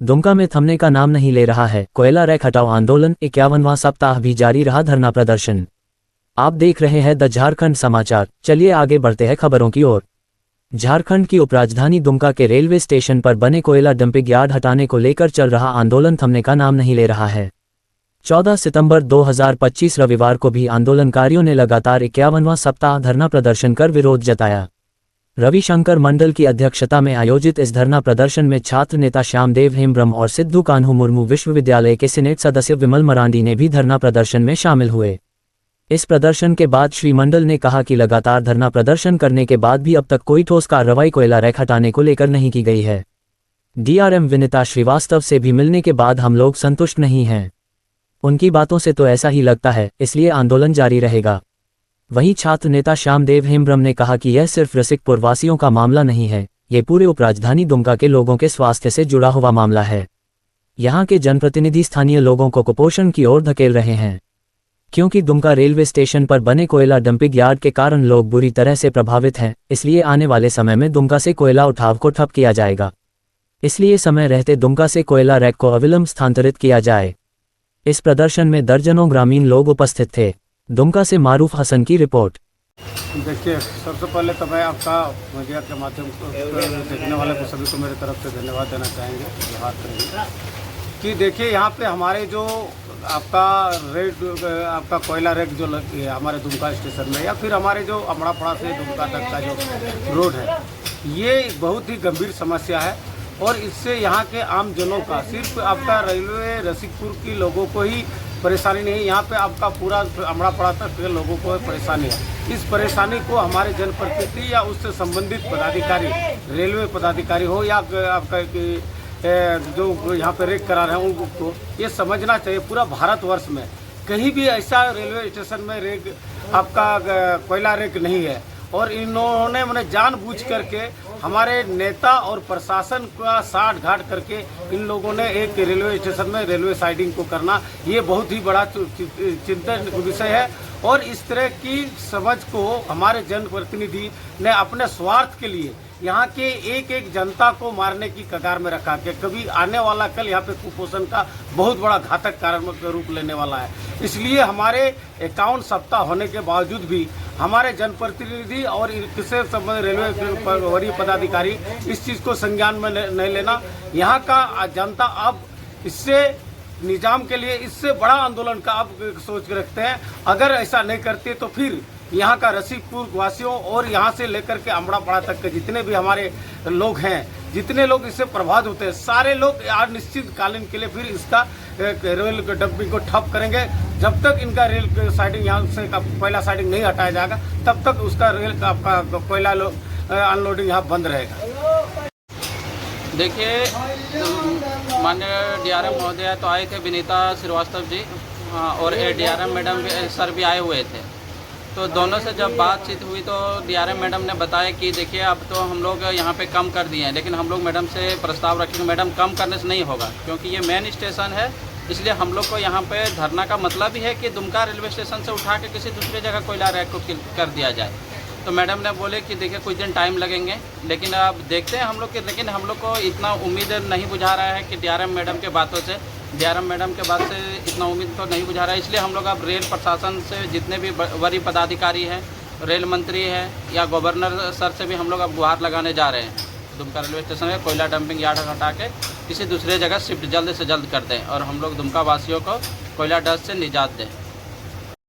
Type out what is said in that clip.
दुमका में थमने का नाम नहीं ले रहा है कोयला रैक हटाओ आंदोलन 51वां सप्ताह भी जारी रहा धरना प्रदर्शन। आप देख रहे हैं द झारखंड समाचार। चलिए आगे बढ़ते हैं खबरों की ओर। झारखंड की उपराजधानी दुमका के रेलवे स्टेशन पर बने कोयला डंपिंग यार्ड हटाने को लेकर चल रहा आंदोलन थमने का नाम नहीं ले रहा है। 14 सितंबर 2025 रविवार को भी आंदोलनकारियों ने लगातार 51वां सप्ताह धरना प्रदर्शन कर विरोध जताया। रविशंकर मंडल की अध्यक्षता में आयोजित इस धरना प्रदर्शन में छात्र नेता श्यामदेव हेम्ब्रम और सिद्धू कान्हू मुर्मू विश्वविद्यालय के सीनेट सदस्य विमल मरांडी ने भी धरना प्रदर्शन में शामिल हुए। इस प्रदर्शन के बाद श्री मंडल ने कहा कि लगातार धरना प्रदर्शन करने के बाद भी अब तक कोई ठोस कार्रवाई कोयला रैक हटाने को लेकर नहीं की गई है। डीआरएम विनीता श्रीवास्तव से भी मिलने के बाद हम लोग संतुष्ट नहीं हैं। उनकी बातों से तो ऐसा ही लगता है, इसलिए आंदोलन जारी रहेगा। वहीं छात्र नेता श्यामदेव हेम्ब्रम ने कहा कि यह सिर्फ रसिकपुर वासियों का मामला नहीं है, ये पूरे उपराजधानी दुमका के लोगों के स्वास्थ्य से जुड़ा हुआ मामला है। यहाँ के जनप्रतिनिधि स्थानीय लोगों को कुपोषण की ओर धकेल रहे हैं, क्योंकि दुमका रेलवे स्टेशन पर बने कोयला डंपिंग यार्ड के कारण लोग बुरी तरह से प्रभावित हैं। इसलिए आने वाले समय में दुमका से कोयला उठाव को ठप किया जाएगा। इसलिए समय रहते दुमका से कोयला रैक को अविलंब स्थानांतरित किया जाए। इस प्रदर्शन में दर्जनों ग्रामीण लोग उपस्थित थे। दुमका से मारूफ हसन की रिपोर्ट। देखिए, सबसे पहले तो मैं आपका मीडिया के माध्यम से देखने वाले को सभी को मेरी तरफ से धन्यवाद देना चाहेंगे, जोहार करेंगे कि देखिए यहाँ पे हमारे जो आपका कोयला रैक जो लगी है हमारे दुमका स्टेशन में, या फिर हमारे जो अमड़ापड़ा से दुमका तक का जो रोड है, ये बहुत ही गंभीर समस्या है। और इससे यहाँ के आम जनों का, सिर्फ आपका रेलवे रसिकपुर की लोगों को ही परेशानी नहीं, यहाँ पे आपका पूरा अमड़ापड़ा तक के लोगों को परेशानी है। इस परेशानी को हमारे जनप्रतिनिधि या उससे संबंधित पदाधिकारी, रेलवे पदाधिकारी हो या आपका जो यहाँ पे रेक करा रहे हैं उनको ये समझना चाहिए। पूरा भारतवर्ष में कहीं भी ऐसा रेलवे स्टेशन में रेक आपका कोयला रेक नहीं है। और इन्होंने मैंने जानबूझ करके हमारे नेता और प्रशासन का साठ घाट करके इन लोगों ने एक रेलवे स्टेशन में रेलवे साइडिंग को करना, ये बहुत ही बड़ा चिंतन विषय है। और इस तरह की समझ को हमारे जनप्रतिनिधि ने अपने स्वार्थ के लिए यहाँ के एक एक जनता को मारने की कगार में रखा के कभी आने वाला कल यहाँ पे कुपोषण का बहुत बड़ा घातक कारण का रूप लेने वाला है। इसलिए हमारे 51 सप्ताह होने के बावजूद भी हमारे जनप्रतिनिधि और इससे संबंधित रेलवे वरीय पदाधिकारी इस चीज़ को संज्ञान में नहीं लेना। यहाँ का जनता अब इससे निजाम के लिए इससे बड़ा आंदोलन का अब सोच रखते हैं। अगर ऐसा नहीं करते तो फिर यहाँ का रसिकपुर वासियों और यहाँ से लेकर के अमड़ापड़ा तक के जितने भी हमारे लोग हैं, जितने लोग इससे प्रभावित होते हैं, सारे लोग आज निश्चित कालीन के लिए फिर इसका रेल डंपिंग को ठप करेंगे। जब तक इनका रेल साइडिंग यहाँ से कोयला साइडिंग नहीं हटाया जाएगा तब तक उसका रेल का आपका कोयला अनलोडिंग यहाँ बंद रहेगा। देखिए, माननीय डीआरएम महोदय तो आए थे, विनीता श्रीवास्तव जी और डीआरएम मैडम सर भी आए हुए थे। तो दोनों से जब बातचीत हुई तो डीआरएम मैडम ने बताया कि देखिए अब तो हम लोग यहाँ पे कम कर दिए हैं, लेकिन हम लोग मैडम से प्रस्ताव रखेंगे, मैडम कम करने से नहीं होगा, क्योंकि ये मेन स्टेशन है। इसलिए हम लोग को यहाँ पे धरना का मतलब ही है कि दुमका रेलवे स्टेशन से उठा के किसी दूसरी जगह कोयला रैक को कर दिया जाए। तो मैडम ने बोले कि देखिए कुछ दिन टाइम लगेंगे, लेकिन अब देखते हैं हम लोग के, लेकिन हम लोग को इतना उम्मीद नहीं बुझा रहा है कि डीआरएम मैडम के बातों से, डीआरएम मैडम के बात से इतना उम्मीद तो नहीं बुझा रहा है। इसलिए हम लोग अब रेल प्रशासन से जितने भी वरीय पदाधिकारी हैं, रेल मंत्री हैं या गवर्नर सर से भी हम लोग अब गुहार लगाने जा रहे हैं। दुमका रेलवे स्टेशन में कोयला डंपिंग यार्ड हटा के किसी दूसरे जगह शिफ्ट जल्द से जल्द कर दें और हम लोग दुमका वासियों को कोयला डस्ट से निजात दें।